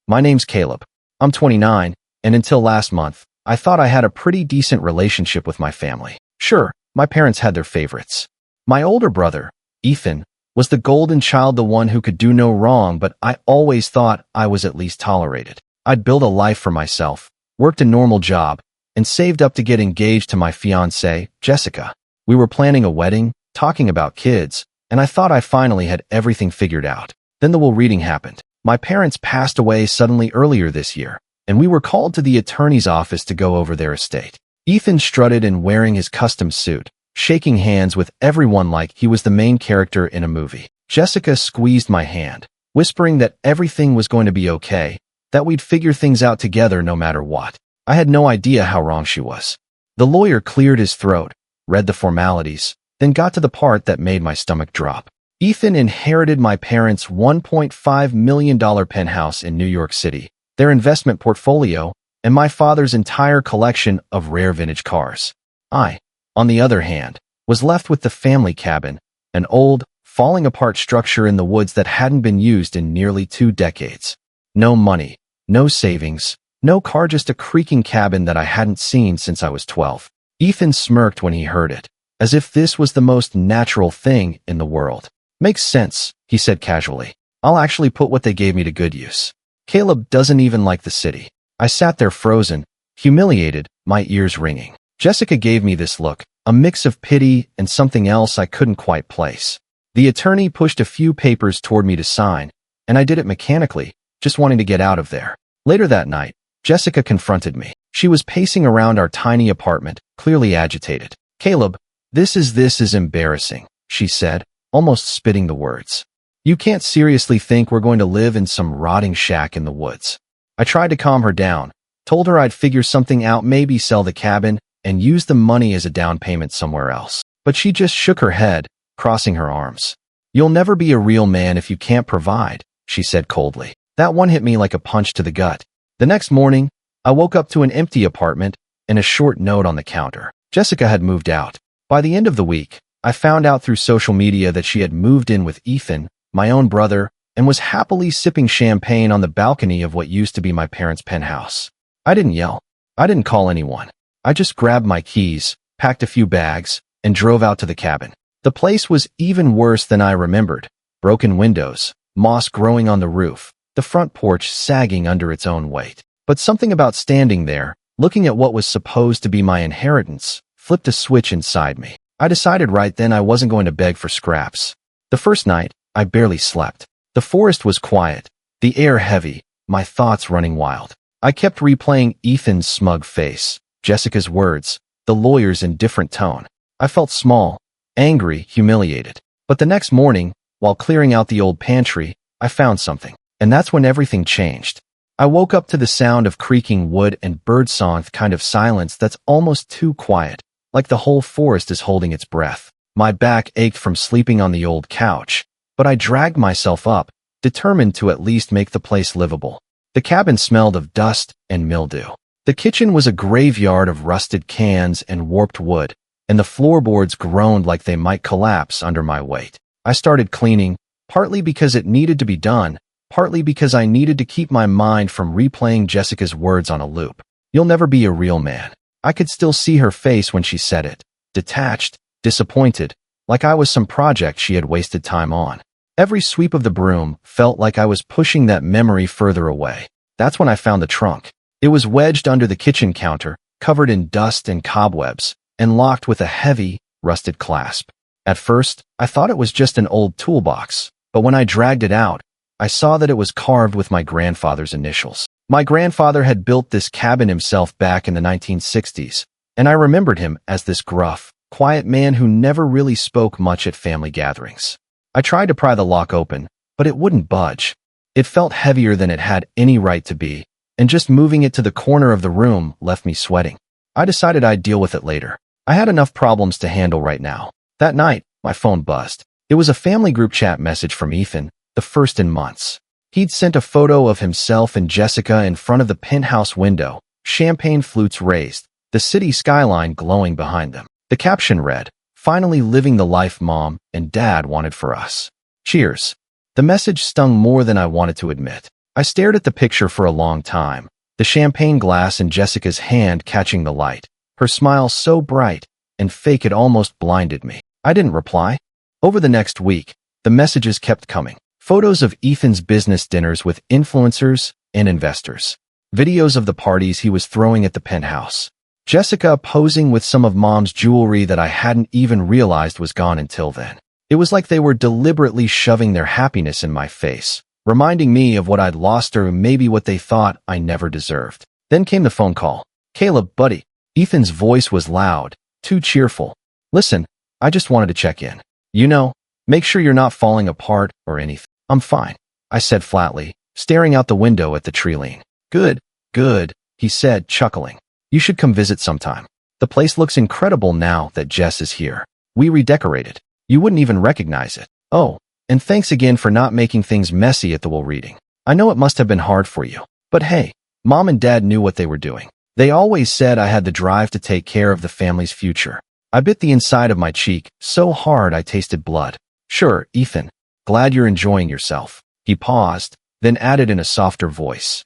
My name's Caleb. I'm 29, and until last month, I thought I had a pretty decent relationship with my family. Sure, my parents had their favorites. My older brother, Ethan, was the golden child, the one who could do no wrong, but I always thought I was at least tolerated. I'd built a life for myself, worked a normal job, and saved up to get engaged to my fiancée, Jessica. We were planning a wedding, talking about kids, and I thought I finally had everything figured out. Then the will reading happened. My parents passed away suddenly earlier this year, and we were called to the attorney's office to go over their estate. Ethan strutted in wearing his custom suit, shaking hands with everyone like he was the main character in a movie. Jessica squeezed my hand, whispering that everything was going to be okay, that we'd figure things out together no matter what. I had no idea how wrong she was. The lawyer cleared his throat, read the formalities, then got to the part that made my stomach drop. Ethan inherited my parents' $1.5 million penthouse in New York City, their investment portfolio, and my father's entire collection of rare vintage cars. I, on the other hand, was left with the family cabin, an old, falling-apart structure in the woods that hadn't been used in nearly 2 decades. No money, no savings, no car, just a creaking cabin that I hadn't seen since I was 12. Ethan smirked when he heard it, as if this was the most natural thing in the world. Makes sense, he said casually. I'll actually put what they gave me to good use. Caleb doesn't even like the city. I sat there frozen, humiliated, my ears ringing. Jessica gave me this look, a mix of pity and something else I couldn't quite place. The attorney pushed a few papers toward me to sign, and I did it mechanically, just wanting to get out of there. Later that night, Jessica confronted me. She was pacing around our tiny apartment, clearly agitated. Caleb, this is embarrassing, she said, almost spitting the words. You can't seriously think we're going to live in some rotting shack in the woods. I tried to calm her down, told her I'd figure something out, maybe sell the cabin, and use the money as a down payment somewhere else. But she just shook her head, crossing her arms. You'll never be a real man if you can't provide, she said coldly. That one hit me like a punch to the gut. The next morning, I woke up to an empty apartment and a short note on the counter. Jessica had moved out. By the end of the week, I found out through social media that she had moved in with Ethan, my own brother, and was happily sipping champagne on the balcony of what used to be my parents' penthouse. I didn't yell. I didn't call anyone. I just grabbed my keys, packed a few bags, and drove out to the cabin. The place was even worse than I remembered. Broken windows, moss growing on the roof, the front porch sagging under its own weight. But something about standing there, looking at what was supposed to be my inheritance, flipped a switch inside me. I decided right then I wasn't going to beg for scraps. The first night, I barely slept. The forest was quiet, the air heavy, my thoughts running wild. I kept replaying Ethan's smug face, Jessica's words, the lawyer's indifferent tone. I felt small, angry, humiliated. But the next morning, while clearing out the old pantry, I found something. And that's when everything changed. I woke up to the sound of creaking wood and birdsong, kind of silence that's almost too quiet, like the whole forest is holding its breath. My back ached from sleeping on the old couch, but I dragged myself up, determined to at least make the place livable. The cabin smelled of dust and mildew. The kitchen was a graveyard of rusted cans and warped wood, and the floorboards groaned like they might collapse under my weight. I started cleaning, partly because it needed to be done, partly because I needed to keep my mind from replaying Jessica's words on a loop. You'll never be a real man. I could still see her face when she said it, detached, disappointed, like I was some project she had wasted time on. Every sweep of the broom felt like I was pushing that memory further away. That's when I found the trunk. It was wedged under the kitchen counter, covered in dust and cobwebs, and locked with a heavy, rusted clasp. At first, I thought it was just an old toolbox, but when I dragged it out, I saw that it was carved with my grandfather's initials. My grandfather had built this cabin himself back in the 1960s, and I remembered him as this gruff, quiet man who never really spoke much at family gatherings. I tried to pry the lock open, but it wouldn't budge. It felt heavier than it had any right to be, and just moving it to the corner of the room left me sweating. I decided I'd deal with it later. I had enough problems to handle right now. That night, my phone buzzed. It was a family group chat message from Ethan, the first in months. He'd sent a photo of himself and Jessica in front of the penthouse window, champagne flutes raised, the city skyline glowing behind them. The caption read, "Finally living the life Mom and Dad wanted for us. Cheers." The message stung more than I wanted to admit. I stared at the picture for a long time, the champagne glass in Jessica's hand catching the light, her smile so bright and fake it almost blinded me. I didn't reply. Over the next week, the messages kept coming. Photos of Ethan's business dinners with influencers and investors. Videos of the parties he was throwing at the penthouse. Jessica posing with some of Mom's jewelry that I hadn't even realized was gone until then. It was like they were deliberately shoving their happiness in my face, reminding me of what I'd lost or maybe what they thought I never deserved. Then came the phone call. "Caleb, buddy." Ethan's voice was loud, too cheerful. "Listen, I just wanted to check in. Make sure you're not falling apart or anything." "I'm fine," I said flatly, staring out the window at the tree line. Good, he said, chuckling. "You should come visit sometime. The place looks incredible now that Jess is here. We redecorated. You wouldn't even recognize it. Oh, and thanks again for not making things messy at the will reading. I know it must have been hard for you. But hey, Mom and Dad knew what they were doing. They always said I had the drive to take care of the family's future." I bit the inside of my cheek so hard I tasted blood. "Sure, Ethan. Glad you're enjoying yourself." He paused, then added in a softer voice.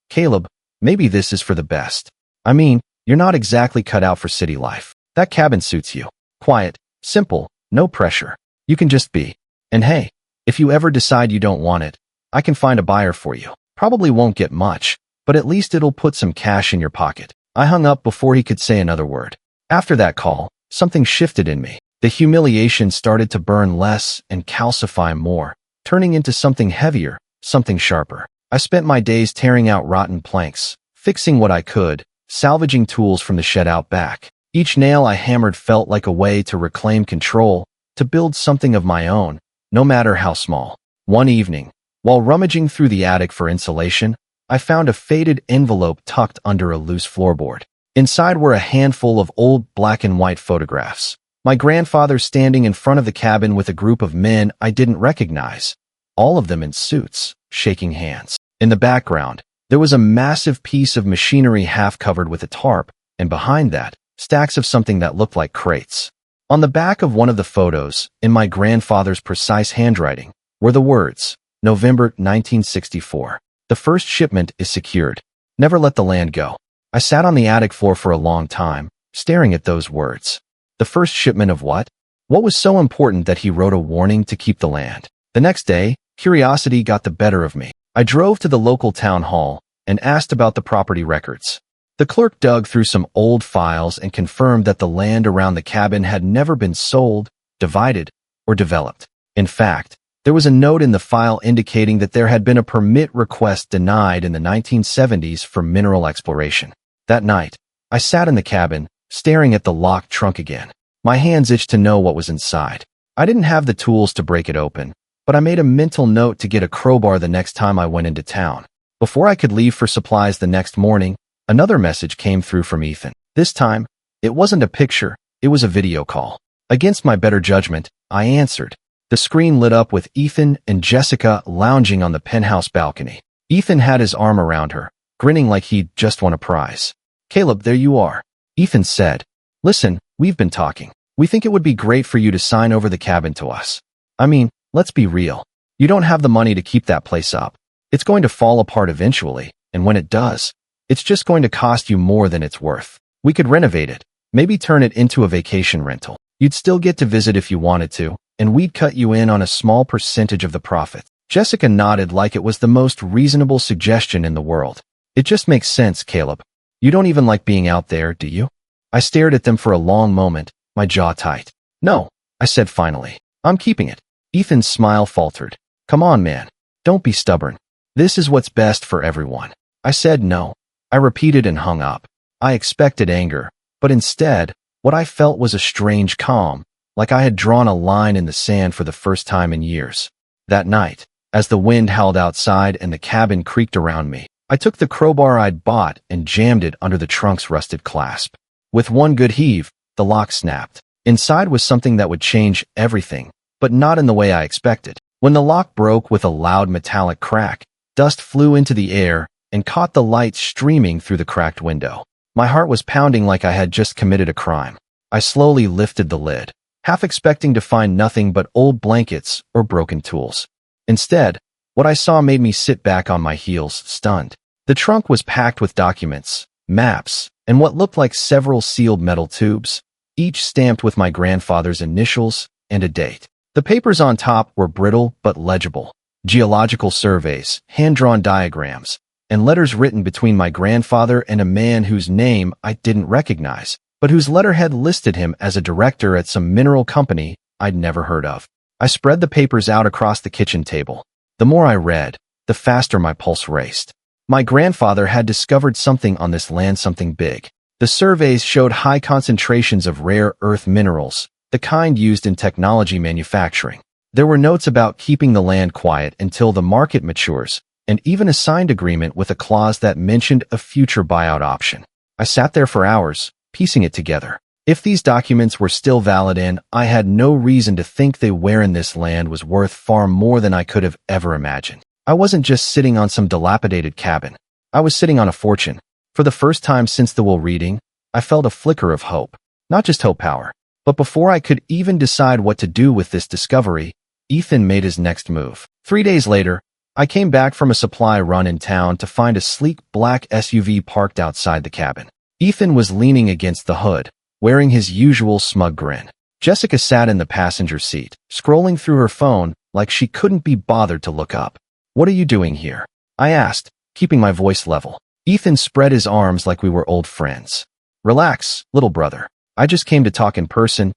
Caleb, maybe this is for the best. I mean, you're not exactly cut out for city life. That cabin suits you. Quiet, simple, no pressure. You can just be. And hey, if you ever decide you don't want it, I can find a buyer for you. Probably won't get much, but at least it'll put some cash in your pocket." I hung up before he could say another word. After that call, something shifted in me. The humiliation started to burn less and calcify more, turning into something heavier, something sharper. I spent my days tearing out rotten planks, fixing what I could, salvaging tools from the shed out back. Each nail I hammered felt like a way to reclaim control, to build something of my own, no matter how small. One evening, while rummaging through the attic for insulation, I found a faded envelope tucked under a loose floorboard. Inside were a handful of old black and white photographs. My grandfather standing in front of the cabin with a group of men I didn't recognize, all of them in suits, shaking hands. In the background, there was a massive piece of machinery half covered with a tarp, and behind that, stacks of something that looked like crates. On the back of one of the photos, in my grandfather's precise handwriting, were the words, "November 1964. The first shipment is secured. Never let the land go." I sat on the attic floor for a long time, staring at those words. The first shipment of what? What was so important that he wrote a warning to keep the land? The next day, curiosity got the better of me. I drove to the local town hall and asked about the property records. The clerk dug through some old files and confirmed that the land around the cabin had never been sold, divided, or developed. In fact, there was a note in the file indicating that there had been a permit request denied in the 1970s for mineral exploration. That night, I sat in the cabin, staring at the locked trunk again. My hands itched to know what was inside. I didn't have the tools to break it open, but I made a mental note to get a crowbar the next time I went into town. Before I could leave for supplies the next morning, another message came through from Ethan. This time, it wasn't a picture, it was a video call. Against my better judgment, I answered. The screen lit up with Ethan and Jessica lounging on the penthouse balcony. Ethan had his arm around her, grinning like he'd just won a prize. "Caleb, there you are," Ethan said. "Listen, we've been talking. We think it would be great for you to sign over the cabin to us. I mean, let's be real. You don't have the money to keep that place up. It's going to fall apart eventually, and when it does, it's just going to cost you more than it's worth. We could renovate it, maybe turn it into a vacation rental. You'd still get to visit if you wanted to, and we'd cut you in on a small percentage of the profit." Jessica nodded like it was the most reasonable suggestion in the world. "It just makes sense, Caleb. You don't even like being out there, do you?" I stared at them for a long moment, my jaw tight. "No," I said finally. "I'm keeping it." Ethan's smile faltered. "Come on, man. Don't be stubborn. This is what's best for everyone." I said no. I repeated and hung up. I expected anger, but instead, what I felt was a strange calm, like I had drawn a line in the sand for the first time in years. That night, as the wind howled outside and the cabin creaked around me, I took the crowbar I'd bought and jammed it under the trunk's rusted clasp. With one good heave, the lock snapped. Inside was something that would change everything, but not in the way I expected. When the lock broke with a loud metallic crack, dust flew into the air and caught the light streaming through the cracked window. My heart was pounding like I had just committed a crime. I slowly lifted the lid, half expecting to find nothing but old blankets or broken tools. Instead, What I saw made me sit back on my heels, stunned. The trunk was packed with documents, maps, and what looked like several sealed metal tubes, each stamped with my grandfather's initials and a date. The papers on top were brittle but legible. Geological surveys, hand-drawn diagrams, and letters written between my grandfather and a man whose name I didn't recognize, but whose letterhead listed him as a director at some mineral company I'd never heard of. I spread the papers out across the kitchen table. The more I read, the faster my pulse raced. My grandfather had discovered something on this land, something big. The surveys showed high concentrations of rare earth minerals, the kind used in technology manufacturing. There were notes about keeping the land quiet until the market matures, and even a signed agreement with a clause that mentioned a future buyout option. I sat there for hours, piecing it together. If these documents were still valid and I had no reason to think they were in this land was worth far more than I could have ever imagined. I wasn't just sitting on some dilapidated cabin. I was sitting on a fortune. For the first time since the will reading, I felt a flicker of hope. Not just hope power. But before I could even decide what to do with this discovery, Ethan made his next move. 3 days later, I came back from a supply run in town to find a sleek black SUV parked outside the cabin. Ethan was leaning against the hood, wearing his usual smug grin. Jessica sat in the passenger seat, scrolling through her phone like she couldn't be bothered to look up. "What are you doing here?" I asked, keeping my voice level. Ethan spread his arms like we were old friends. "Relax, little brother. I just came to talk in person,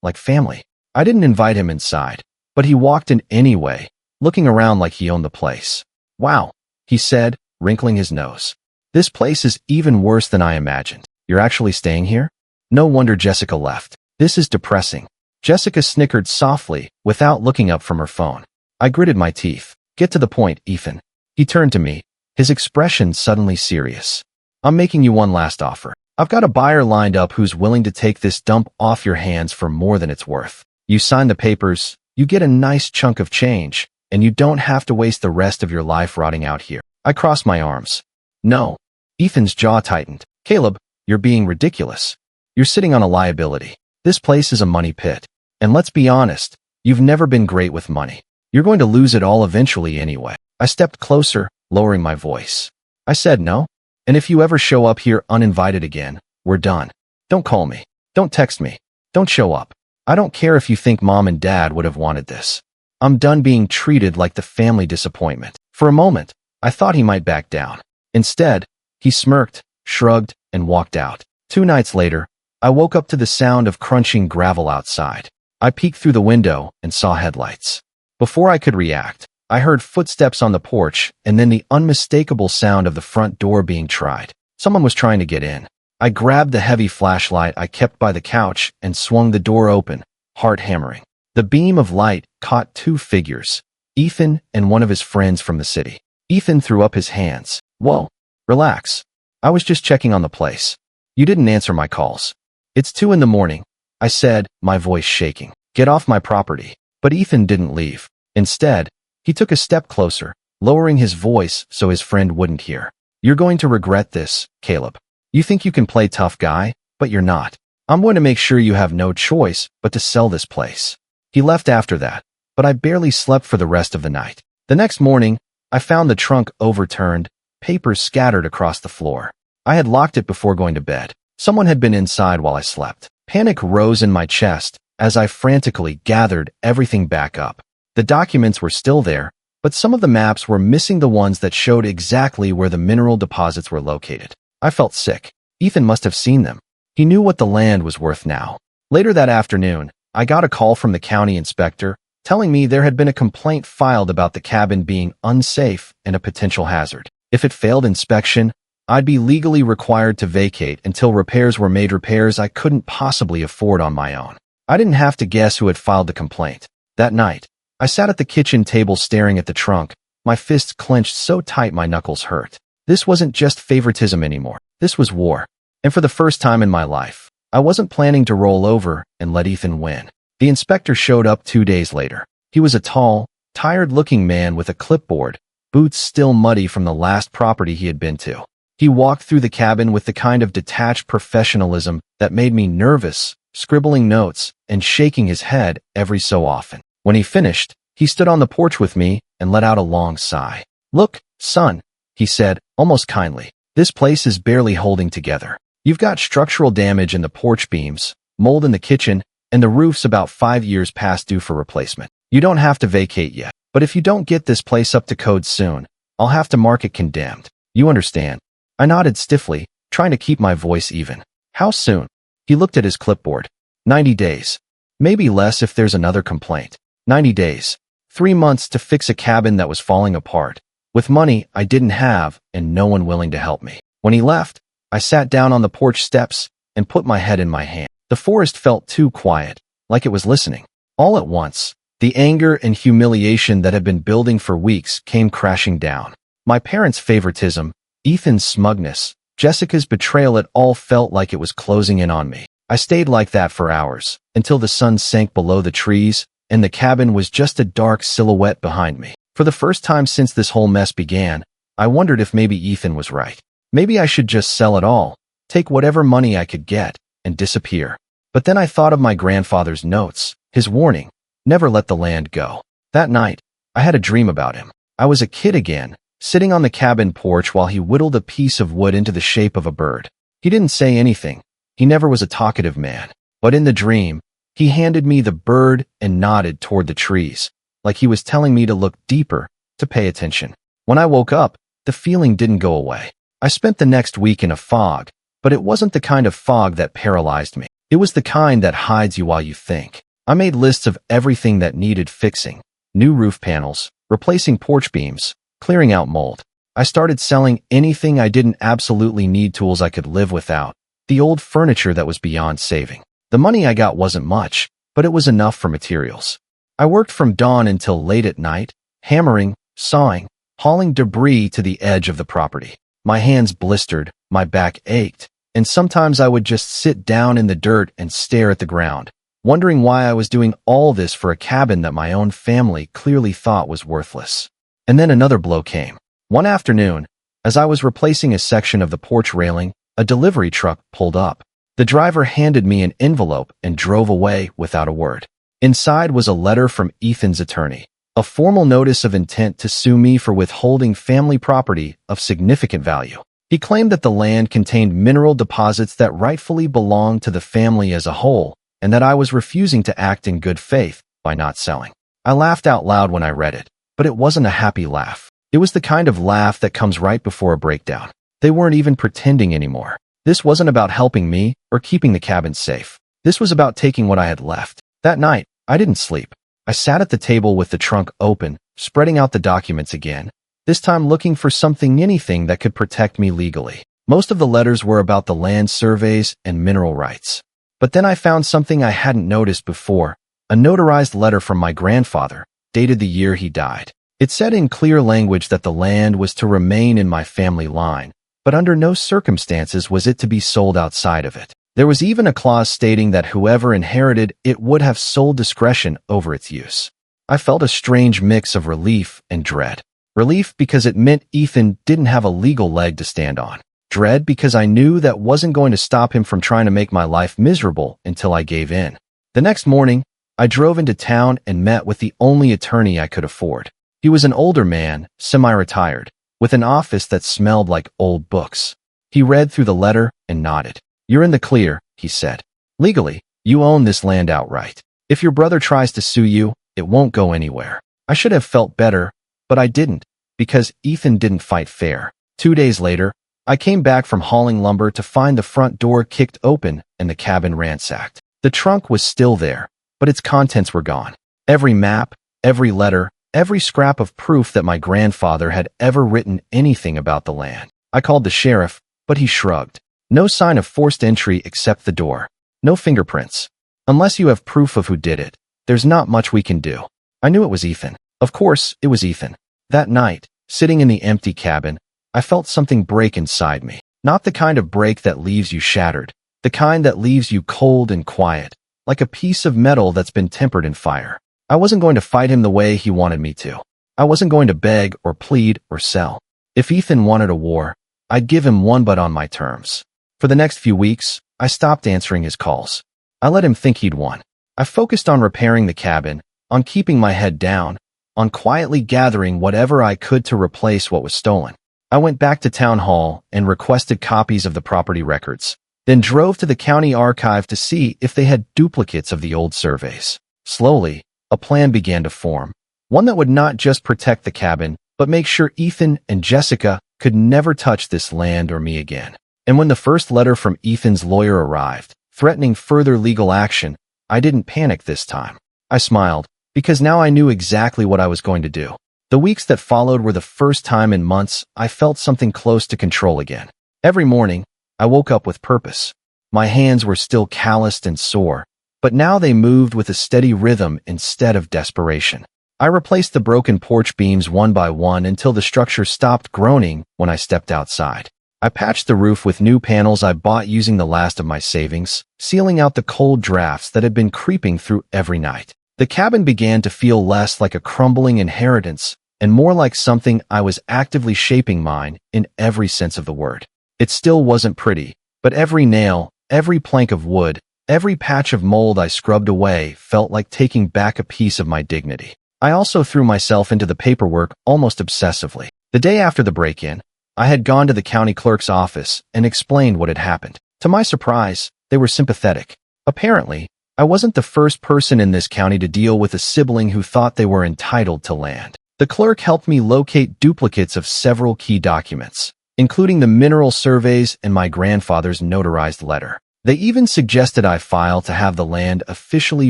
like family." I didn't invite him inside, but he walked in anyway, looking around like he owned the place. "Wow," he said, wrinkling his nose. "This place is even worse than I imagined. You're actually staying here?" No wonder Jessica left. "This is depressing." Jessica snickered softly, without looking up from her phone. I gritted my teeth. "Get to the point, Ethan." He turned to me, his expression suddenly serious. "I'm making you one last offer. I've got a buyer lined up who's willing to take this dump off your hands for more than it's worth. You sign the papers, you get a nice chunk of change, and you don't have to waste the rest of your life rotting out here." I crossed my arms. "No." Ethan's jaw tightened. "Caleb, you're being ridiculous. You're sitting on a liability. This place is a money pit. And let's be honest, you've never been great with money. You're going to lose it all eventually anyway." I stepped closer, lowering my voice. I said no. "And if you ever show up here uninvited again, we're done. Don't call me. Don't text me. Don't show up. I don't care if you think Mom and Dad would have wanted this. I'm done being treated like the family disappointment." For a moment, I thought he might back down. Instead, he smirked, shrugged, and walked out. 2 nights later, I woke up to the sound of crunching gravel outside. I peeked through the window and saw headlights. Before I could react, I heard footsteps on the porch and then the unmistakable sound of the front door being tried. Someone was trying to get in. I grabbed the heavy flashlight I kept by the couch and swung the door open, heart hammering. The beam of light caught 2 figures, Ethan and one of his friends from the city. Ethan threw up his hands. "Whoa, relax. I was just checking on the place. You didn't answer my calls." "It's 2 in the morning, I said, my voice shaking. "Get off my property." But Ethan didn't leave. Instead, he took a step closer, lowering his voice so his friend wouldn't hear. "You're going to regret this, Caleb. You think you can play tough guy, but you're not. I'm going to make sure you have no choice but to sell this place." He left after that, but I barely slept for the rest of the night. The next morning, I found the trunk overturned, papers scattered across the floor. I had locked it before going to bed. Someone had been inside while I slept. Panic rose in my chest as I frantically gathered everything back up. The documents were still there, but some of the maps were missing, the ones that showed exactly where the mineral deposits were located. I felt sick. Ethan must have seen them. He knew what the land was worth now. Later that afternoon, I got a call from the county inspector telling me there had been a complaint filed about the cabin being unsafe and a potential hazard. If it failed inspection, I'd be legally required to vacate until repairs were made, repairs I couldn't possibly afford on my own. I didn't have to guess who had filed the complaint. That night, I sat at the kitchen table staring at the trunk, my fists clenched so tight my knuckles hurt. This wasn't just favoritism anymore. This was war. And for the first time in my life, I wasn't planning to roll over and let Ethan win. The inspector showed up 2 days later. He was a tall, tired-looking man with a clipboard, boots still muddy from the last property he had been to. He walked through the cabin with the kind of detached professionalism that made me nervous, scribbling notes and shaking his head every so often. When he finished, he stood on the porch with me, and let out a long sigh. "Look, son," he said, almost kindly. "This place is barely holding together. You've got structural damage in the porch beams, mold in the kitchen, and the roof's about 5 years past due for replacement. You don't have to vacate yet, but if you don't get this place up to code soon, I'll have to mark it condemned. You understand?" I nodded stiffly, trying to keep my voice even. "How soon?" He looked at his clipboard. 90 days. Maybe less if there's another complaint. 90 days. 3 months to fix a cabin that was falling apart, with money I didn't have and no one willing to help me. When he left, I sat down on the porch steps and put my head in my hand. The forest felt too quiet, like it was listening. All at once, the anger and humiliation that had been building for weeks came crashing down. My parents' favoritism, Ethan's smugness, Jessica's betrayal, it all felt like it was closing in on me. I stayed like that for hours, until the sun sank below the trees, and the cabin was just a dark silhouette behind me. For the first time since this whole mess began, I wondered if maybe Ethan was right. Maybe I should just sell it all, take whatever money I could get, and disappear. But then I thought of my grandfather's notes, his warning, never let the land go. That night, I had a dream about him. I was a kid again, sitting on the cabin porch while he whittled a piece of wood into the shape of a bird. He didn't say anything. He never was a talkative man. But in the dream, he handed me the bird and nodded toward the trees, like he was telling me to look deeper, to pay attention. When I woke up, the feeling didn't go away. I spent the next week in a fog, but it wasn't the kind of fog that paralyzed me. It was the kind that hides you while you think. I made lists of everything that needed fixing. New roof panels, replacing porch beams, clearing out mold. I started selling anything I didn't absolutely need, tools I could live without, the old furniture that was beyond saving. The money I got wasn't much, but it was enough for materials. I worked from dawn until late at night, hammering, sawing, hauling debris to the edge of the property. My hands blistered, my back ached, and sometimes I would just sit down in the dirt and stare at the ground, wondering why I was doing all this for a cabin that my own family clearly thought was worthless. And then another blow came. One afternoon, as I was replacing a section of the porch railing, a delivery truck pulled up. The driver handed me an envelope and drove away without a word. Inside was a letter from Ethan's attorney, a formal notice of intent to sue me for withholding family property of significant value. He claimed that the land contained mineral deposits that rightfully belonged to the family as a whole, and that I was refusing to act in good faith by not selling. I laughed out loud when I read it, but it wasn't a happy laugh. It was the kind of laugh that comes right before a breakdown. They weren't even pretending anymore. This wasn't about helping me or keeping the cabin safe. This was about taking what I had left. That night, I didn't sleep. I sat at the table with the trunk open, spreading out the documents again, this time looking for anything that could protect me legally. Most of the letters were about the land surveys and mineral rights. But then I found something I hadn't noticed before, a notarized letter from my grandfather, dated the year he died. It said in clear language that the land was to remain in my family line, but under no circumstances was it to be sold outside of it. There was even a clause stating that whoever inherited it would have sole discretion over its use. I felt a strange mix of relief and dread. Relief because it meant Ethan didn't have a legal leg to stand on. Dread because I knew that wasn't going to stop him from trying to make my life miserable until I gave in. The next morning, I drove into town and met with the only attorney I could afford. He was an older man, semi-retired, with an office that smelled like old books. He read through the letter and nodded. "You're in the clear," he said. "Legally, you own this land outright. If your brother tries to sue you, it won't go anywhere." I should have felt better, but I didn't, because Ethan didn't fight fair. 2 days later, I came back from hauling lumber to find the front door kicked open and the cabin ransacked. The trunk was still there, but its contents were gone. Every map, every letter, every scrap of proof that my grandfather had ever written anything about the land. I called the sheriff, but he shrugged. No sign of forced entry except the door. No fingerprints. Unless you have proof of who did it, there's not much we can do. I knew it was Ethan. Of course, it was Ethan. That night, sitting in the empty cabin, I felt something break inside me. Not the kind of break that leaves you shattered. The kind that leaves you cold and quiet, like a piece of metal that's been tempered in fire. I wasn't going to fight him the way he wanted me to. I wasn't going to beg or plead or sell. If Ethan wanted a war, I'd give him one, but on my terms. For the next few weeks, I stopped answering his calls. I let him think he'd won. I focused on repairing the cabin, on keeping my head down, on quietly gathering whatever I could to replace what was stolen. I went back to town hall and requested copies of the property records, then drove to the county archive to see if they had duplicates of the old surveys. Slowly, a plan began to form, one that would not just protect the cabin, but make sure Ethan and Jessica could never touch this land or me again. And when the first letter from Ethan's lawyer arrived, threatening further legal action, I didn't panic this time. I smiled, because now I knew exactly what I was going to do. The weeks that followed were the first time in months I felt something close to control again. Every morning, I woke up with purpose. My hands were still calloused and sore, but now they moved with a steady rhythm instead of desperation. I replaced the broken porch beams one by one until the structure stopped groaning when I stepped outside. I patched the roof with new panels I bought using the last of my savings, sealing out the cold drafts that had been creeping through every night. The cabin began to feel less like a crumbling inheritance and more like something I was actively shaping mine in every sense of the word. It still wasn't pretty, but every nail, every plank of wood, every patch of mold I scrubbed away felt like taking back a piece of my dignity. I also threw myself into the paperwork almost obsessively. The day after the break-in, I had gone to the county clerk's office and explained what had happened. To my surprise, they were sympathetic. Apparently, I wasn't the first person in this county to deal with a sibling who thought they were entitled to land. The clerk helped me locate duplicates of several key documents, including the mineral surveys and my grandfather's notarized letter. They even suggested I file to have the land officially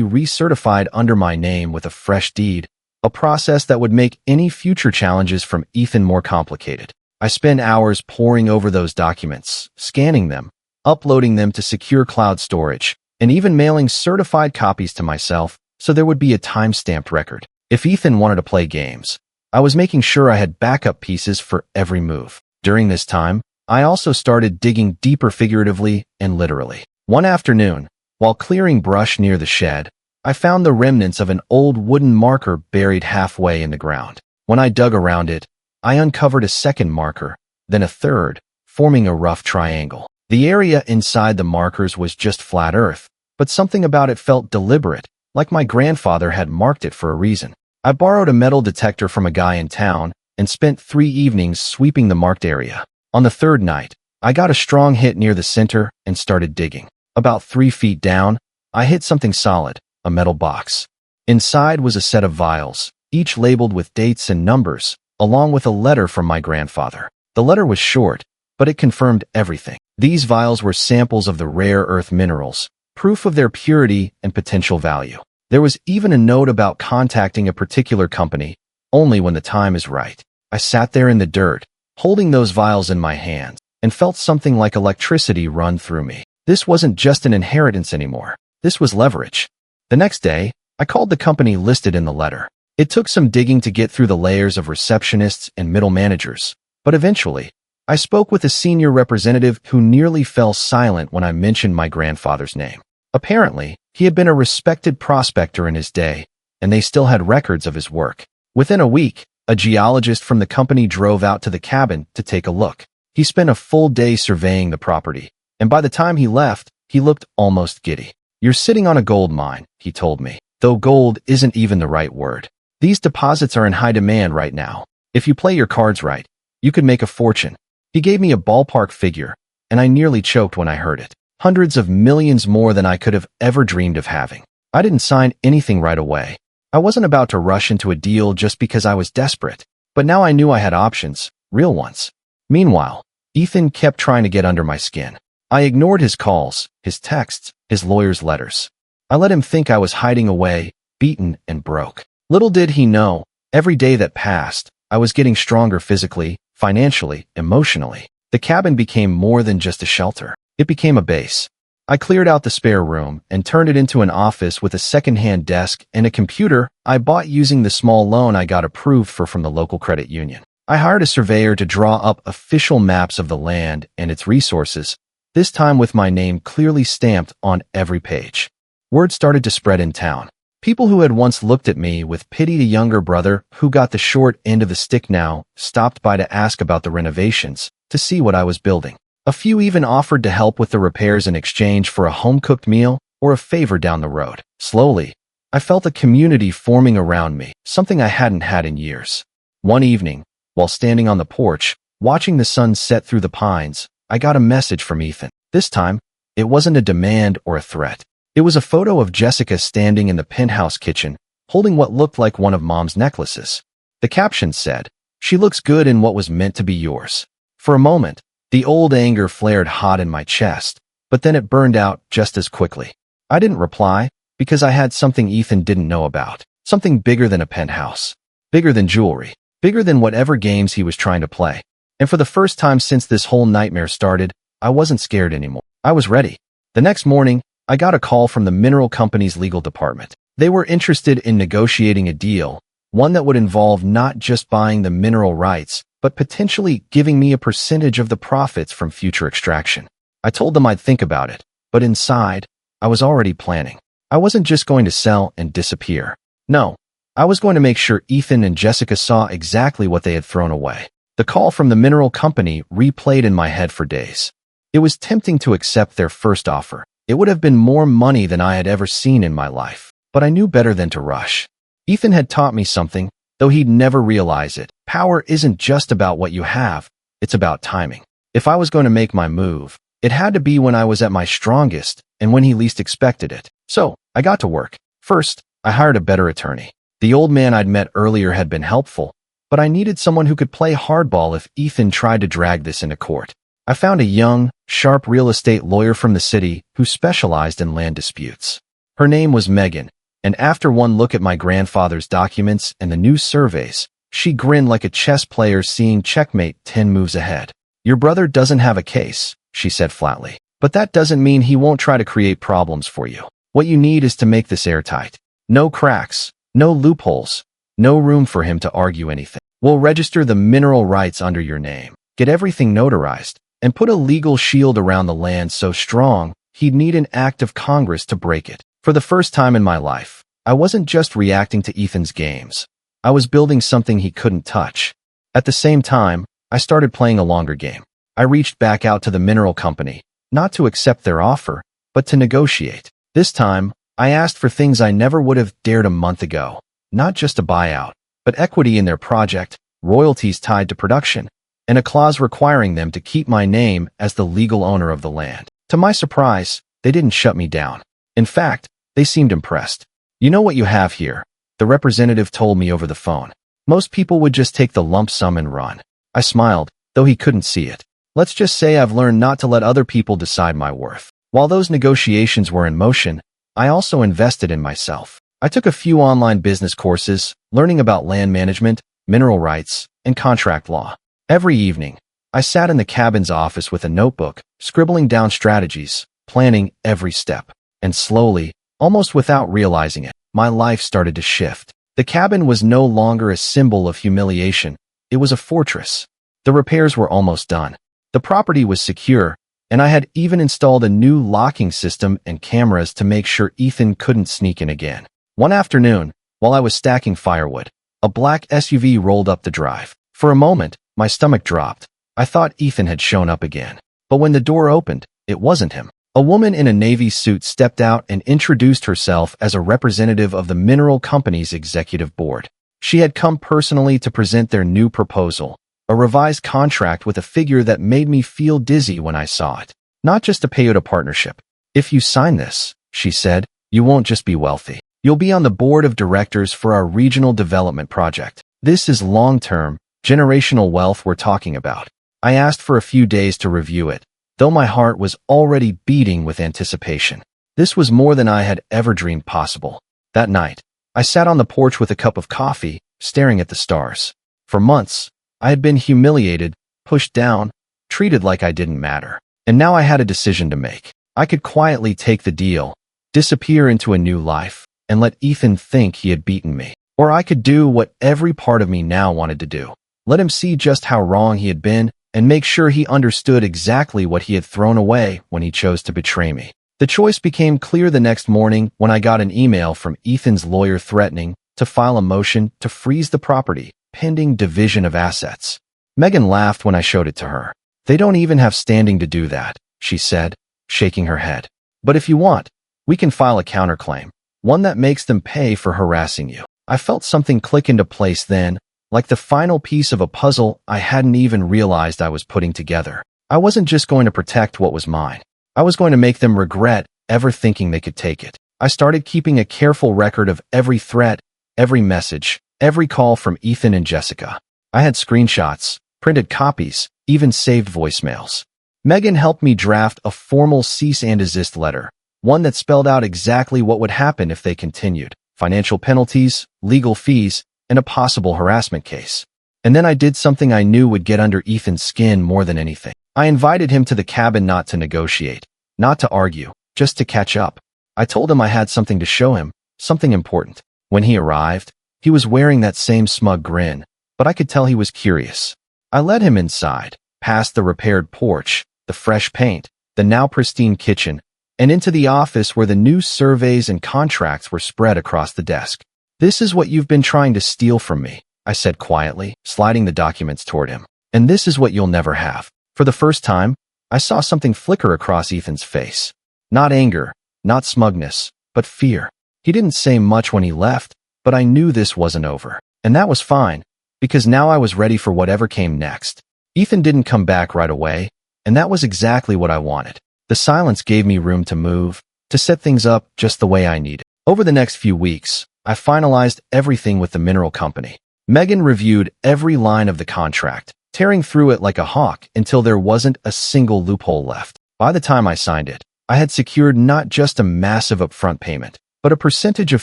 recertified under my name with a fresh deed, a process that would make any future challenges from Ethan more complicated. I spent hours poring over those documents, scanning them, uploading them to secure cloud storage, and even mailing certified copies to myself so there would be a time-stamped record. If Ethan wanted to play games, I was making sure I had backup pieces for every move. During this time, I also started digging deeper figuratively and literally. One afternoon, while clearing brush near the shed, I found the remnants of an old wooden marker buried halfway in the ground. When I dug around it, I uncovered a second marker, then a third, forming a rough triangle. The area inside the markers was just flat earth, but something about it felt deliberate, like my grandfather had marked it for a reason. I borrowed a metal detector from a guy in town and spent 3 evenings sweeping the marked area. On the third night, I got a strong hit near the center and started digging. About 3 feet down, I hit something solid, a metal box. Inside was a set of vials, each labeled with dates and numbers, along with a letter from my grandfather. The letter was short, but it confirmed everything. These vials were samples of the rare earth minerals, proof of their purity and potential value. There was even a note about contacting a particular company, only when the time is right. I sat there in the dirt, holding those vials in my hands, and felt something like electricity run through me. This wasn't just an inheritance anymore. This was leverage. The next day, I called the company listed in the letter. It took some digging to get through the layers of receptionists and middle managers, but eventually, I spoke with a senior representative who nearly fell silent when I mentioned my grandfather's name. Apparently, he had been a respected prospector in his day, and they still had records of his work. Within a week, a geologist from the company drove out to the cabin to take a look. He spent a full day surveying the property, and by the time he left, he looked almost giddy. "You're sitting on a gold mine," he told me, though gold isn't even the right word. "These deposits are in high demand right now. If you play your cards right, you could make a fortune." He gave me a ballpark figure, and I nearly choked when I heard it. Hundreds of millions more than I could have ever dreamed of having. I didn't sign anything right away. I wasn't about to rush into a deal just because I was desperate, but now I knew I had options, real ones. Meanwhile, Ethan kept trying to get under my skin. I ignored his calls, his texts, his lawyer's letters. I let him think I was hiding away, beaten and broke. Little did he know, every day that passed, I was getting stronger physically, financially, emotionally. The cabin became more than just a shelter. It became a base. I cleared out the spare room and turned it into an office with a second-hand desk and a computer I bought using the small loan I got approved for from the local credit union. I hired a surveyor to draw up official maps of the land and its resources, this time with my name clearly stamped on every page. Word started to spread in town. People who had once looked at me with pity, a younger brother who got the short end of the stick now, stopped by to ask about the renovations, to see what I was building. A few even offered to help with the repairs in exchange for a home-cooked meal or a favor down the road. Slowly, I felt a community forming around me, something I hadn't had in years. One evening, while standing on the porch, watching the sun set through the pines, I got a message from Ethan. This time, it wasn't a demand or a threat. It was a photo of Jessica standing in the penthouse kitchen, holding what looked like one of Mom's necklaces. The caption said, "She looks good in what was meant to be yours." For a moment, the old anger flared hot in my chest, but then it burned out just as quickly. I didn't reply, because I had something Ethan didn't know about. Something bigger than a penthouse. Bigger than jewelry. Bigger than whatever games he was trying to play. And for the first time since this whole nightmare started, I wasn't scared anymore. I was ready. The next morning, I got a call from the mineral company's legal department. They were interested in negotiating a deal, one that would involve not just buying the mineral rights, but potentially giving me a percentage of the profits from future extraction. I told them I'd think about it, but inside, I was already planning. I wasn't just going to sell and disappear. No, I was going to make sure Ethan and Jessica saw exactly what they had thrown away. The call from the mineral company replayed in my head for days. It was tempting to accept their first offer. It would have been more money than I had ever seen in my life, but I knew better than to rush. Ethan had taught me something, though he'd never realize it. Power isn't just about what you have, it's about timing. If I was going to make my move, it had to be when I was at my strongest and when he least expected it. So, I got to work. First, I hired a better attorney. The old man I'd met earlier had been helpful, but I needed someone who could play hardball if Ethan tried to drag this into court. I found a young, sharp real estate lawyer from the city who specialized in land disputes. Her name was Megan, and after one look at my grandfather's documents and the new surveys, she grinned like a chess player seeing checkmate 10 moves ahead. "Your brother doesn't have a case," she said flatly, "but that doesn't mean he won't try to create problems for you. What you need is to make this airtight. No cracks, no loopholes, no room for him to argue anything. We'll register the mineral rights under your name, get everything notarized, and put a legal shield around the land so strong he'd need an act of Congress to break it." For the first time in my life, I wasn't just reacting to Ethan's games. I was building something he couldn't touch. At the same time, I started playing a longer game. I reached back out to the mineral company, not to accept their offer, but to negotiate. This time, I asked for things I never would have dared a month ago. Not just a buyout, but equity in their project, royalties tied to production, and a clause requiring them to keep my name as the legal owner of the land. To my surprise, they didn't shut me down. In fact, they seemed impressed. "You know what you have here," the representative told me over the phone. "Most people would just take the lump sum and run." I smiled, though he couldn't see it. "Let's just say I've learned not to let other people decide my worth." While those negotiations were in motion, I also invested in myself. I took a few online business courses, learning about land management, mineral rights, and contract law. Every evening, I sat in the cabin's office with a notebook, scribbling down strategies, planning every step. And slowly, almost without realizing it, my life started to shift. The cabin was no longer a symbol of humiliation. It was a fortress. The repairs were almost done. The property was secure, and I had even installed a new locking system and cameras to make sure Ethan couldn't sneak in again. One afternoon, while I was stacking firewood, a black SUV rolled up the drive. For a moment, my stomach dropped. I thought Ethan had shown up again. But when the door opened, it wasn't him. A woman in a navy suit stepped out and introduced herself as a representative of the mineral company's executive board. She had come personally to present their new proposal, a revised contract with a figure that made me feel dizzy when I saw it. Not just a payout partnership. "If you sign this," she said, "you won't just be wealthy. You'll be on the board of directors for our regional development project. This is long-term, generational wealth we're talking about." I asked for a few days to review it, though my heart was already beating with anticipation. This was more than I had ever dreamed possible. That night, I sat on the porch with a cup of coffee, staring at the stars. For months, I had been humiliated, pushed down, treated like I didn't matter. And now I had a decision to make. I could quietly take the deal, disappear into a new life, and let Ethan think he had beaten me. Or I could do what every part of me now wanted to do. Let him see just how wrong he had been, and make sure he understood exactly what he had thrown away when he chose to betray me. The choice became clear the next morning when I got an email from Ethan's lawyer threatening to file a motion to freeze the property, pending division of assets. Megan laughed when I showed it to her. "They don't even have standing to do that," she said, shaking her head. "But if you want, we can file a counterclaim. one that makes them pay for harassing you. I felt something click into place then, like the final piece of a puzzle I hadn't even realized I was putting together. I wasn't just going to protect what was mine. I was going to make them regret ever thinking they could take it. I started keeping a careful record of every threat, every message, every call from Ethan and Jessica. I had screenshots, printed copies, even saved voicemails. Megan helped me draft a formal cease and desist letter, one that spelled out exactly what would happen if they continued: financial penalties, legal fees, and a possible harassment case. And then I did something I knew would get under Ethan's skin more than anything. I invited him to the cabin not to negotiate, not to argue, just to catch up. I told him I had something to show him, something important. When he arrived, he was wearing that same smug grin, but I could tell he was curious. I led him inside, past the repaired porch, the fresh paint, the now pristine kitchen, and into the office where the new surveys and contracts were spread across the desk. "This is what you've been trying to steal from me," I said quietly, sliding the documents toward him. "And this is what you'll never have." For the first time, I saw something flicker across Ethan's face. Not anger, not smugness, but fear. He didn't say much when he left, but I knew this wasn't over. And that was fine, because now I was ready for whatever came next. Ethan didn't come back right away, and that was exactly what I wanted. The silence gave me room to move, to set things up just the way I needed. Over the next few weeks, I finalized everything with the mineral company. Megan reviewed every line of the contract, tearing through it like a hawk until there wasn't a single loophole left. By the time I signed it, I had secured not just a massive upfront payment, but a percentage of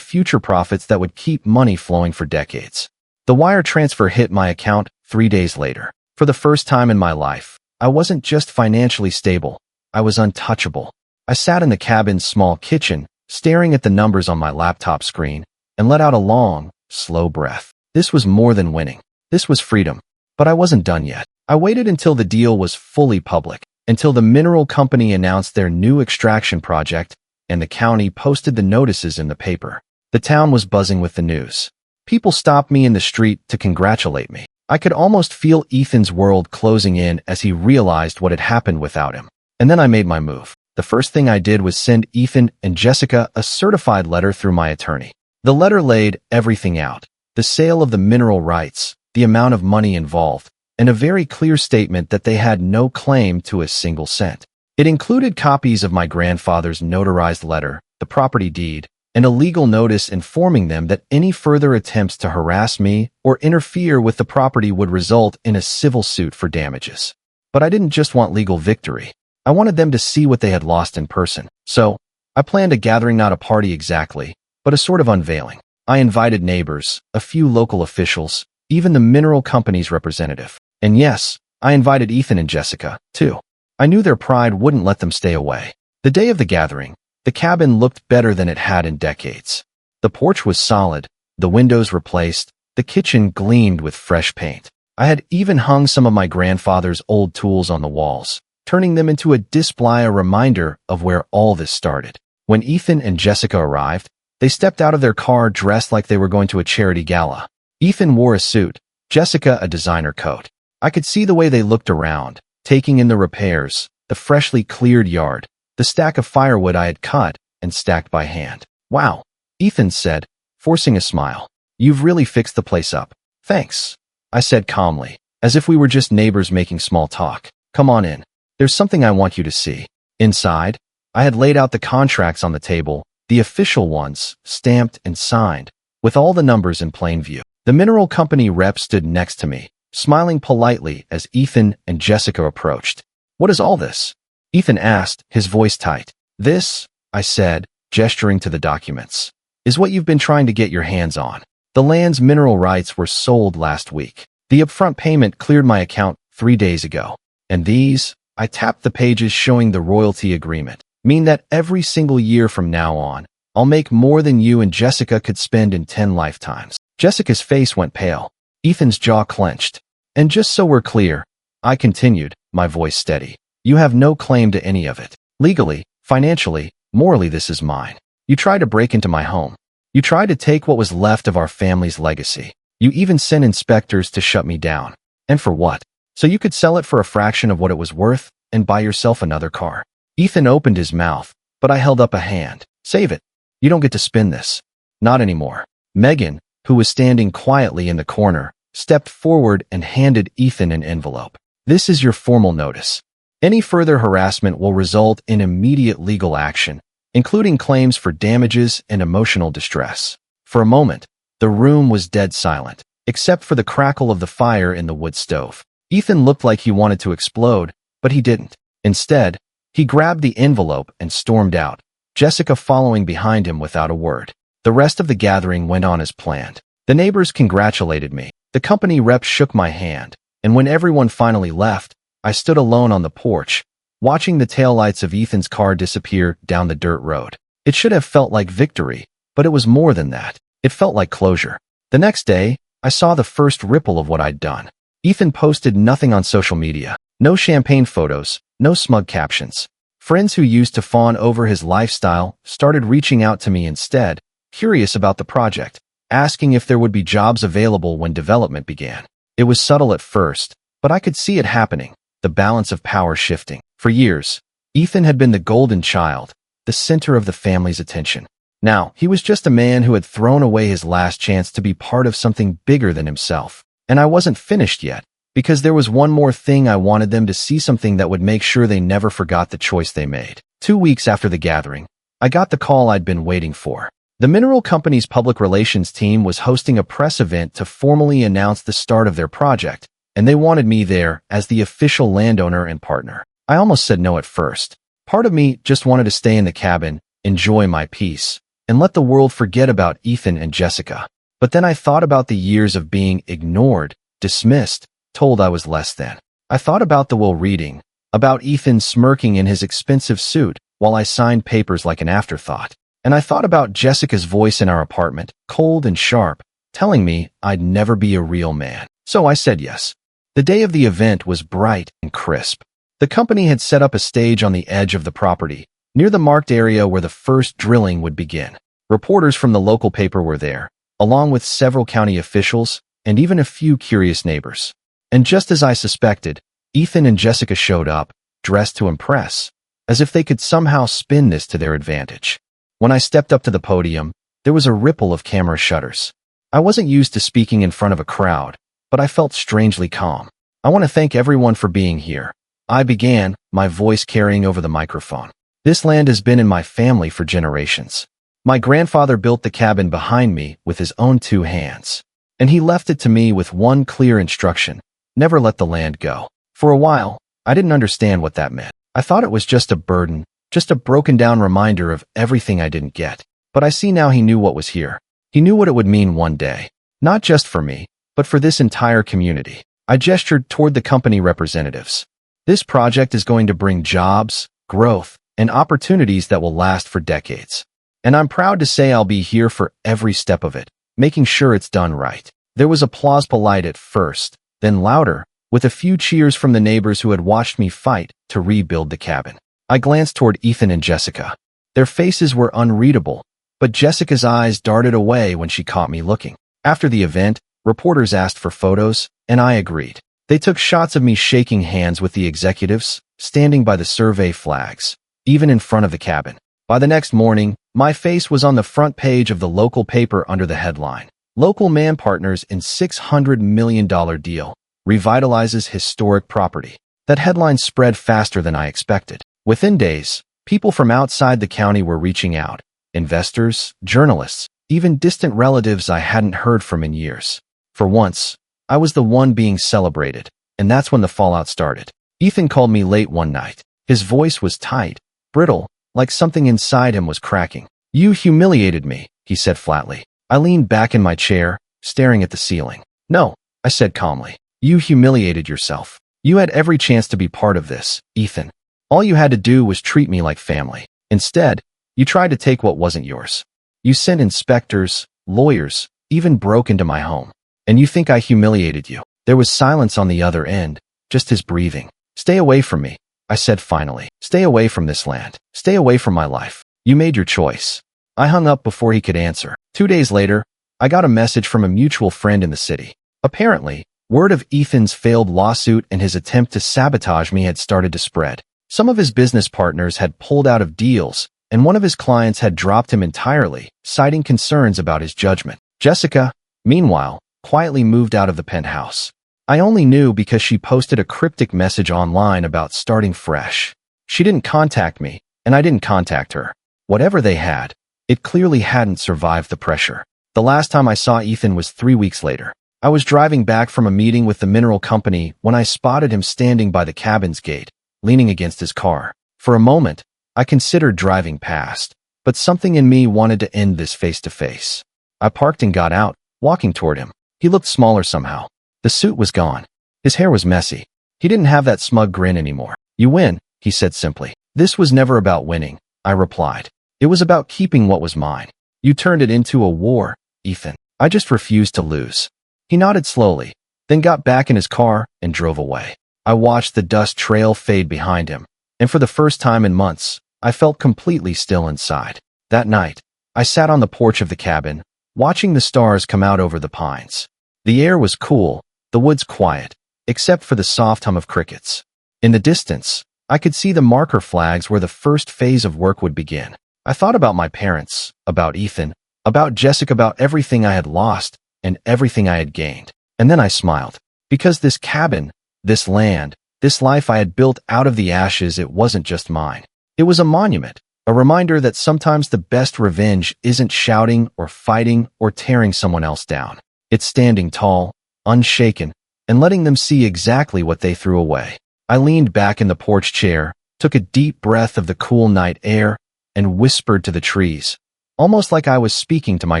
future profits that would keep money flowing for decades. The wire transfer hit my account 3 days later. For the first time in my life, I wasn't just financially stable, I was untouchable. I sat in the cabin's small kitchen, staring at the numbers on my laptop screen, and let out a long, slow breath. This was more than winning. This was freedom. But I wasn't done yet. I waited until the deal was fully public, until the mineral company announced their new extraction project, and the county posted the notices in the paper. The town was buzzing with the news. People stopped me in the street to congratulate me. I could almost feel Ethan's world closing in as he realized what had happened without him. And then I made my move. The first thing I did was send Ethan and Jessica a certified letter through my attorney. The letter laid everything out: the sale of the mineral rights, the amount of money involved, and a very clear statement that they had no claim to a single cent. It included copies of my grandfather's notarized letter, the property deed, and a legal notice informing them that any further attempts to harass me or interfere with the property would result in a civil suit for damages. But I didn't just want legal victory. I wanted them to see what they had lost in person. So, I planned a gathering, not a party exactly, but a sort of unveiling. I invited neighbors, a few local officials, even the mineral company's representative. And yes, I invited Ethan and Jessica, too. I knew their pride wouldn't let them stay away. The day of the gathering, the cabin looked better than it had in decades. The porch was solid, the windows replaced, the kitchen gleamed with fresh paint. I had even hung some of my grandfather's old tools on the walls, turning them into a display, a reminder of where all this started. When Ethan and Jessica arrived, they stepped out of their car dressed like they were going to a charity gala. Ethan wore a suit, Jessica a designer coat. I could see the way they looked around, taking in the repairs, the freshly cleared yard, the stack of firewood I had cut and stacked by hand. "Wow," Ethan said, forcing a smile. "You've really fixed the place up." "Thanks," I said calmly, as if we were just neighbors making small talk. "Come on in. There's something I want you to see." Inside, I had laid out the contracts on the table, the official ones, stamped and signed, with all the numbers in plain view. The mineral company rep stood next to me, smiling politely as Ethan and Jessica approached. "What is all this?" Ethan asked, his voice tight. "This," I said, gesturing to the documents, "is what you've been trying to get your hands on. The land's mineral rights were sold last week. The upfront payment cleared my account 3 days ago. And these," I tapped the pages showing the royalty agreement, "mean that every single year from now on, I'll make more than you and Jessica could spend in 10 lifetimes." Jessica's face went pale. Ethan's jaw clenched. "And just so we're clear," I continued, my voice steady, "you have no claim to any of it. Legally, financially, morally, this is mine. You tried to break into my home. You tried to take what was left of our family's legacy. You even sent inspectors to shut me down. And for what? So you could sell it for a fraction of what it was worth and buy yourself another car." Ethan opened his mouth, but I held up a hand. "Save it. You don't get to spin this. Not anymore. Megan, who was standing quietly in the corner, stepped forward and handed Ethan an envelope. This is your formal notice. Any further harassment will result in immediate legal action, including claims for damages and emotional distress. For a moment, the room was dead silent, except for the crackle of the fire in the wood stove. Ethan looked like he wanted to explode, but he didn't. Instead, he grabbed the envelope and stormed out, Jessica following behind him without a word. The rest of the gathering went on as planned. The neighbors congratulated me. The company rep shook my hand, and when everyone finally left, I stood alone on the porch, watching the taillights of Ethan's car disappear down the dirt road. It should have felt like victory, but it was more than that. It felt like closure. The next day, I saw the first ripple of what I'd done. Ethan posted nothing on social media. No champagne photos, no smug captions. Friends who used to fawn over his lifestyle started reaching out to me instead, curious about the project, asking if there would be jobs available when development began. It was subtle at first, but I could see it happening, the balance of power shifting. For years, Ethan had been the golden child, the center of the family's attention. Now, he was just a man who had thrown away his last chance to be part of something bigger than himself. And I wasn't finished yet, because there was one more thing. I wanted them to see something that would make sure they never forgot the choice they made. 2 weeks after the gathering, I got the call I'd been waiting for. The mineral company's public relations team was hosting a press event to formally announce the start of their project, and they wanted me there as the official landowner and partner. I almost said no at first. Part of me just wanted to stay in the cabin, enjoy my peace, and let the world forget about Ethan and Jessica. But then I thought about the years of being ignored, dismissed, told I was less than. I thought about the will reading, about Ethan smirking in his expensive suit while I signed papers like an afterthought. And I thought about Jessica's voice in our apartment, cold and sharp, telling me I'd never be a real man. So I said yes. The day of the event was bright and crisp. The company had set up a stage on the edge of the property, near the marked area where the first drilling would begin. Reporters from the local paper were there, along with several county officials and even a few curious neighbors. And just as I suspected, Ethan and Jessica showed up, dressed to impress, as if they could somehow spin this to their advantage. When I stepped up to the podium, there was a ripple of camera shutters. I wasn't used to speaking in front of a crowd, but I felt strangely calm. I want to thank everyone for being here. I began, my voice carrying over the microphone. This land has been in my family for generations. My grandfather built the cabin behind me with his own 2 hands. And he left it to me with one clear instruction: never let the land go. For a while, I didn't understand what that meant. I thought it was just a burden, just a broken-down reminder of everything I didn't get. But I see now he knew what was here. He knew what it would mean one day. Not just for me, but for this entire community. I gestured toward the company representatives. This project is going to bring jobs, growth, and opportunities that will last for decades. And I'm proud to say I'll be here for every step of it, making sure it's done right. There was applause, polite at first, then louder, with a few cheers from the neighbors who had watched me fight to rebuild the cabin. I glanced toward Ethan and Jessica. Their faces were unreadable, but Jessica's eyes darted away when she caught me looking. After the event, reporters asked for photos, and I agreed. They took shots of me shaking hands with the executives, standing by the survey flags, even in front of the cabin. By the next morning, my face was on the front page of the local paper under the headline, "Local Man Partners in $600 million Deal Revitalizes Historic Property." That headline spread faster than I expected. Within days, people from outside the county were reaching out: investors, journalists, even distant relatives I hadn't heard from in years. For once, I was the one being celebrated, and that's when the fallout started. Ethan called me late one night. His voice was tight, brittle, like something inside him was cracking. "You humiliated me," he said flatly. I leaned back in my chair, staring at the ceiling. "No," I said calmly. "You humiliated yourself. You had every chance to be part of this, Ethan. All you had to do was treat me like family. Instead, you tried to take what wasn't yours. You sent inspectors, lawyers, even broke into my home. And you think I humiliated you." There was silence on the other end, just his breathing. "Stay away from me," I said finally. "Stay away from this land. Stay away from my life. You made your choice." I hung up before he could answer. 2 days later, I got a message from a mutual friend in the city. Apparently, word of Ethan's failed lawsuit and his attempt to sabotage me had started to spread. Some of his business partners had pulled out of deals, and one of his clients had dropped him entirely, citing concerns about his judgment. Jessica, meanwhile, quietly moved out of the penthouse. I only knew because she posted a cryptic message online about starting fresh. She didn't contact me, and I didn't contact her. Whatever they had, it clearly hadn't survived the pressure. The last time I saw Ethan was 3 weeks later. I was driving back from a meeting with the mineral company when I spotted him standing by the cabin's gate, leaning against his car. For a moment, I considered driving past, but something in me wanted to end this face-to-face. I parked and got out, walking toward him. He looked smaller somehow. The suit was gone. His hair was messy. He didn't have that smug grin anymore. "You win," he said simply. "This was never about winning," I replied. "It was about keeping what was mine. You turned it into a war, Ethan. I just refused to lose." He nodded slowly, then got back in his car and drove away. I watched the dust trail fade behind him, and for the first time in months, I felt completely still inside. That night, I sat on the porch of the cabin, watching the stars come out over the pines. The air was cool, the woods quiet, except for the soft hum of crickets. In the distance, I could see the marker flags where the first phase of work would begin. I thought about my parents, about Ethan, about Jessica, about everything I had lost and everything I had gained. And then I smiled. Because this cabin, this land, this life I had built out of the ashes, it wasn't just mine. It was a monument, a reminder that sometimes the best revenge isn't shouting or fighting or tearing someone else down. It's standing tall, unshaken, and letting them see exactly what they threw away. I leaned back in the porch chair, took a deep breath of the cool night air, and whispered to the trees, almost like I was speaking to my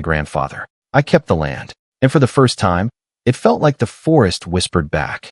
grandfather. I kept the land, and for the first time, it felt like the forest whispered back.